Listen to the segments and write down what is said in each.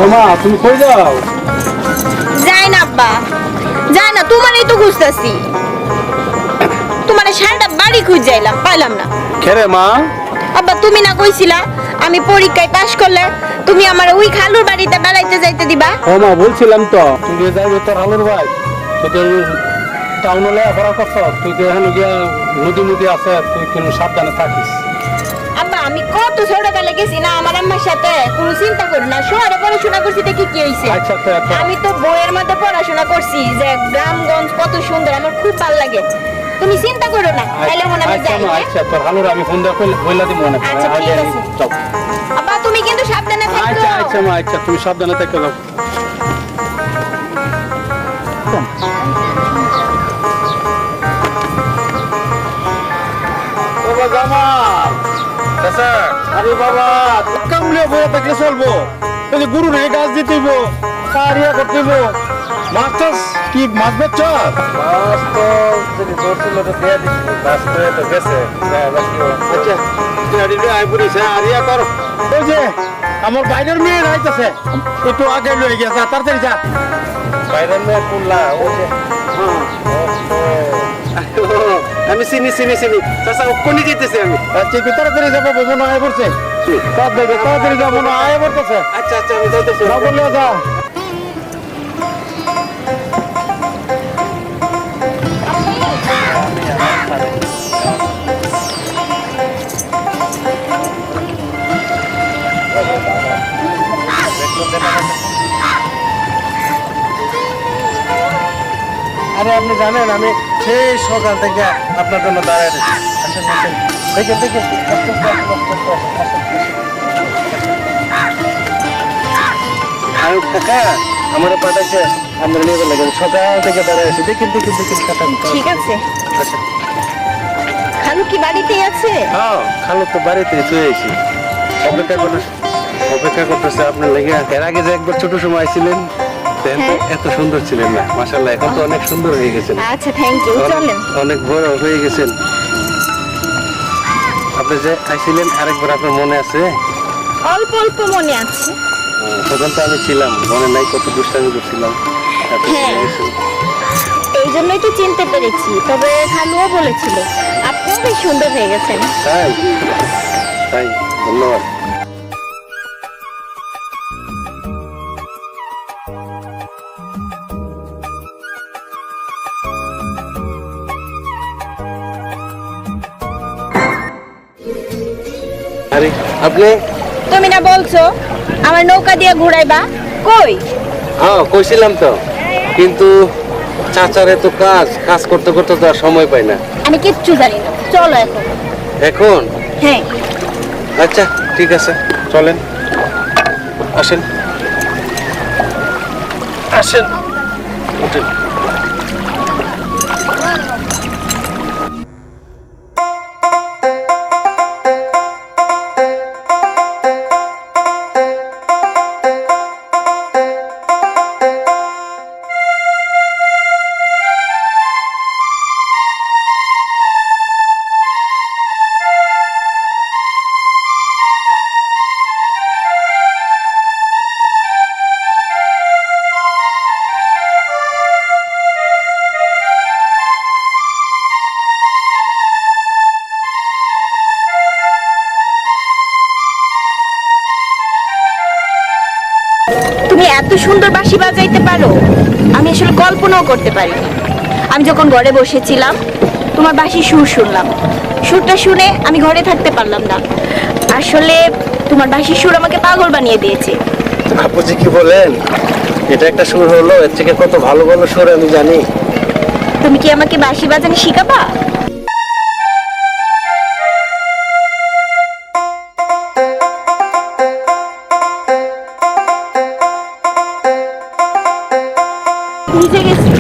ওমা তুমি কই যাও? যাই না আব্বা, যাই না, তোমারই তো খুঁজতেছি। তোমার সারাটা বাড়ি খুঁজাইলাম, পাইলাম না। খেরে মা? আব্বা তুমি না কইছিলা আমি পরীক্ষায় পাশ করলে তুমি আমার ওই খালুর বাড়িতে বেড়াইতে যাইতে দিবা? ওমা বলছিলাম তো তুই যে যাইবে তোর আলুর ভাই, তুই তো টাউনে লেখাপড়া করছ, তুই তো এখানে গিয়া নদী নদী আছে, তুই কিন্তু সাবধানে থাকিস। আব্বা আমি কত ছোটবেলা গেছি না আমার আম্মার সাথে, কোনো চিন্তা করি না। শহরে পড়াশোনা করছি দেখি কি হইছে। আচ্ছা তো আমি তো বইয়ের মধ্যে পড়াশোনা করছি যে গ্রামগঞ্জ কত সুন্দর, আমার খুব ভালো লাগে। তুমি চিন্তা করো না, তাইলে মনে আমি যাই। আচ্ছা তোর আলুর আমি ফোন দিয়ে কইলা দিব না। আচ্ছা ঠিক আছে। চল। আব্বা তুমি কিন্তু সাবধানে থাকো। আচ্ছা আচ্ছা মা, আচ্ছা তুমি সাবধানে থেকে যাও। বাবা জামাল, আরে বাবা কামলে বয়ে থাকলে চলবো? ওই যে গুরু রে গাছ দিতেইব, কারিয়া করতেইব। মাছ টাছ কি মাছ বেচছ? মাছ তো যদি ধরছিল তো দিয়ে দিচ্ছি, মাছ তো গেছে। আচ্ছা তুই আই পড়িস, আরিয়া কর। ওই যে আমার বাইরের মেয়ে আইতাছে, একটু আগে লয়ে গেছে, তাড়াতাড়ি যা। বাইরের মেয়ে কুল্লা ওই যে আমি চিনি চিনি চিনি চাচা কোনি যেতেছি আমি। আচ্ছা একটু তাড়াতাড়ি যাবো, মনে হয় পড়ছে। তাড়াতাড়ি যাবো না, আয় পড়তেছে। আচ্ছা আচ্ছা আমি যাইতেছি, না বললেও যা। আরে আপনি জানেন আমি সেই সকাল থেকে আপনার জন্য দাঁড়ায় রয়েছি। আসেন আসেন, দেখেন দেখেন আয়ুব কাকা আমার পাঠাইছে আমরা নিয়ে লাগেন, সকাল থেকে দাঁড়ায় আছি। দেখেন দেখেন দেখেন কাকা। ঠিক আছে। আচ্ছা খালু কি বাড়িতেই আছে? হ্যাঁ খালু তো বাড়িতে চলে এসেছি, অপেক্ষা করতেছে আপনার লেগে। এর আগে যে একবার ছোট সময় আইছিলেন এত সুন্দর ছিলেন না, মাশাআল্লাহ এখন তো অনেক সুন্দর হয়ে গেছেন। আচ্ছা থ্যাংক ইউ, চলেন। অনেক বড় হয়ে গেছেন আপনি। যে আইছিলেন আরেকবার আপনার মনে আছে? অল্প অল্প মনে আছে। তখন তো আমি ছিলাম, মনে নাই কত দুষ্টামি করছিলাম। হ্যাঁ এই জন্যই তো চিনতে পেরেছি। তবে খালুও বলেছিল আপনিও বেশ সুন্দর হয়ে গেছেন। তাই তাই ধন্যবাদ। আরে আপনি? তুমি না বলছো আমার নৌকা দিয়ে ঘুরাইবা, কই? হ্যাঁ কইছিলাম তো, কিন্তু চাচার এত কাজ কাজ করতে করতে তো আর সময় পাই না। আমি কিচ্ছু জানি না, চলো এখন। এখন? হ্যাঁ আচ্ছা ঠিক আছে চলেন, আসেন আসেন উঠেন। তুমি এত সুন্দর বাঁশি বাজাইতে পারো, আমি আসলে কল্পনাও করতে পারিনি। আমি যখন ঘরে বসেছিলাম তোমার বাঁশির সুর শুনলাম, সুরটা শুনে আমি ঘরে থাকতে পারলাম না। আসলে তোমার বাঁশির সুর আমাকে পাগল বানিয়ে দিয়েছে। আপু জি কি বলেন, এটা একটা সুর হলো, এর থেকে কত ভালো ভালো সুর আমি জানি। তুমি কি আমাকে বাঁশি বাজানো শিখাবা? বুঝে গেছি,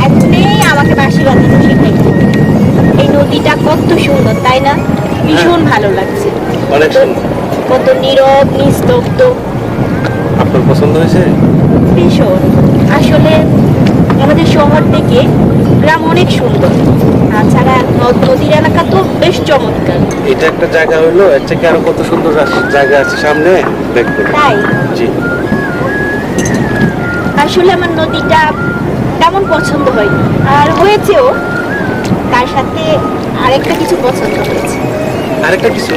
এখনই আমাকে বাঁশি বাজানো শিখাই। এই নদীটা কত সুন্দর তাই না? ভীষণ ভালো লাগছে, অনেক সুন্দর। কত নীরব নিস্তব্ধ। আপনার পছন্দ হয়েছে? ভীষণ। আসলে আমাদের শহর থেকে গ্রাম অনেক সুন্দর। তাছাড়া নদীর এলাকা তো বেশ চমৎকার। এটা একটা জায়গা হইলো, এর থেকে আরো কত সুন্দর জায়গা আছে সামনে দেখতে। তাই জি, আসলে আমার নদীটা তেমন পছন্দ হয়নি, আর হয়েছেও তার সাথে আরেকটা কিছু পছন্দ হয়েছে। আরেকটা কিছু,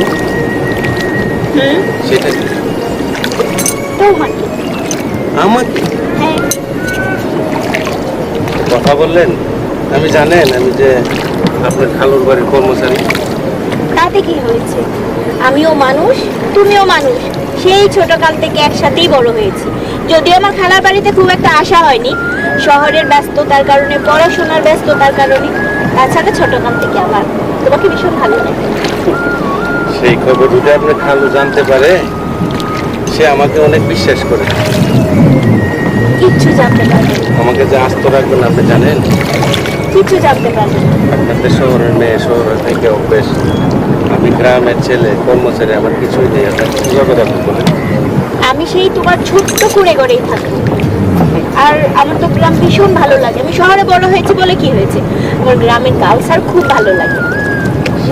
সেটা কি? তোমাকে। আমাকে হ্যাঁ, কথা বললেন, আমি জানেন আমি যে আপনার খালুর বাড়ির কর্মচারী। তাতে কি হয়েছে? আমিও মানুষ, তুমিও মানুষ। সেই ছোটকাল থেকে একসাথেই বড় হয়েছি। যদিও আমার খালার বাড়িতে খুব একটা আসা হয়নি, শহরের ব্যস্ততার কারণে, পড়াশোনার ব্যস্ততার কারণে। তাছাড়া ছোটকাল থেকে আমার তোমাকে ভীষণ ভালো লাগে। সেই খবর যদি আপনার খালু জানতে পারে, সে আমাকে অনেক বিশ্বাস করে। কিচ্ছু জানতে পারবে না। আমাকে যে আস্ত রাখবেন আপনি জানেন। কিচ্ছু জানতে পারবে না। আপনাদের শহরের মেয়ে, শহর থেকে অভ্যেস। আমি গ্রামের ছেলে, কর্মচারী, আমার কিছুই নেই। আপনার কিভাবে রাখবো বলেন? আমি সেই তোমার ছোট্ট কুড়ে গড়েই থাকবো। আর আমার তো গ্রাম ভীষণ ভালো লাগে। আমি শহরে বড় হয়েছি বলে কি হয়েছে, আমার গ্রামের কালচার খুব ভালো লাগে।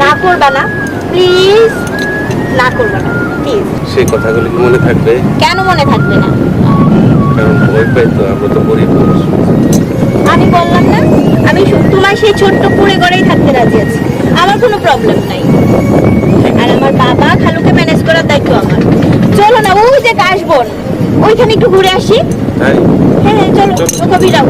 না করবা না প্লিজ, না করবা না প্লিজ। সেই কথাগুলো কি মনে থাকবে? কেন মনে থাকবে না? কারণ ভয় পাই তো, আমরা তো গরিব মানুষ। আমি বললাম না, আমি তোমার সেই ছোট্ট কুড়ে গড়েই থাকতে রাজি আছি। আমার কোনো প্রবলেম নাই। আর আমার বাবা খালুকে ম্যানেজ করার দায়িত্ব আমার। চলো না, ওই যে কাশবন, ওইখানে একটু ঘুরে আসি। তাই হ্যাঁ হ্যাঁ, চলো ওকে যাও।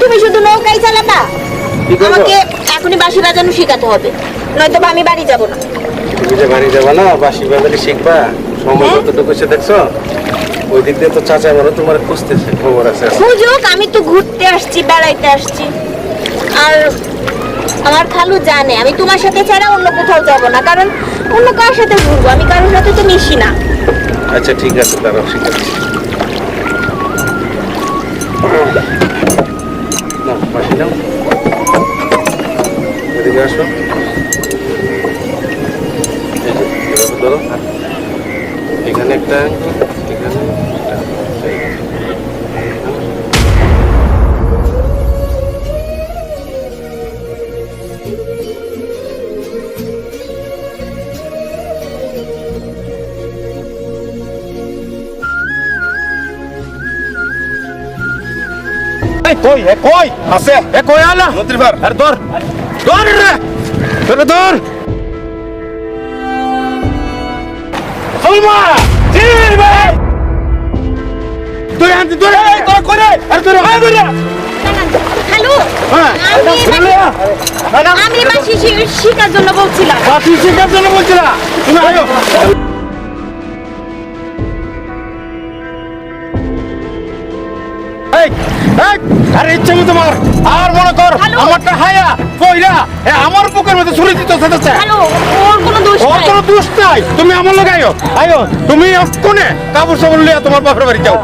তুমি শুধু নৌকাই চালাবা? কি করবো? আমাকে এখনই বাঁশি বাজানো শেখাতে হবে, নয়তো বা আমি বাড়ি যাব না। তুমি যে বাড়ি যাবা না, বাসি বাজারে শিখবা। সময় হ্যাঁ? কতটুকু সে দেখছো? ওই দিক দিয়ে তো চাচা মানে তোমার খুঁজতেছে, খবর আছে। সুযোগ, আমি তো ঘুরতে আসছি, বেড়াইতে আসছি। আর আমার খালু জানে আমি তোমার সাথে ছাড়া অন্য কোথাও যাব না, কারণ অন্য কার সাথে ঘুরবো? আমি কারোর সাথে তো মিশি না। আচ্ছা ঠিক আছে, তারাও শিখাচ্ছি। না বাসি নাও, এদিকে আসো। এই যে এভাবে ধরো, এখানে একটা, এখানে একটা, এই। কই কই আছে? কই আলা নদীর পার। আর ধর ধর রে, ধরে ধর। সলমা জির ভাই, তুই আনতে ধরে, তোর করে আর ধরে আয় ধরে। খালু, হ্যাঁ আমি বাঁশি শিখার জন্য বলছিলাম। বাসি শেখার জন্য বলছিলা? তুমি আয়ো। এই এই, আরে ইচ্ছে মতো মার। আর মনে কর হ্যালো। আমারটা হায়া কইরা আমার বুকের মধ্যে ছুরি দিতে চাইছে। খালু, ওর কোনো দোষ ওর নাই। কোনো দোষ নাই। তুমি আমার লগে আয়ো, আয়ো তুমি কোনে কাপড় সাপড় লিয়া তোমার বাপের বাড়ি যাও।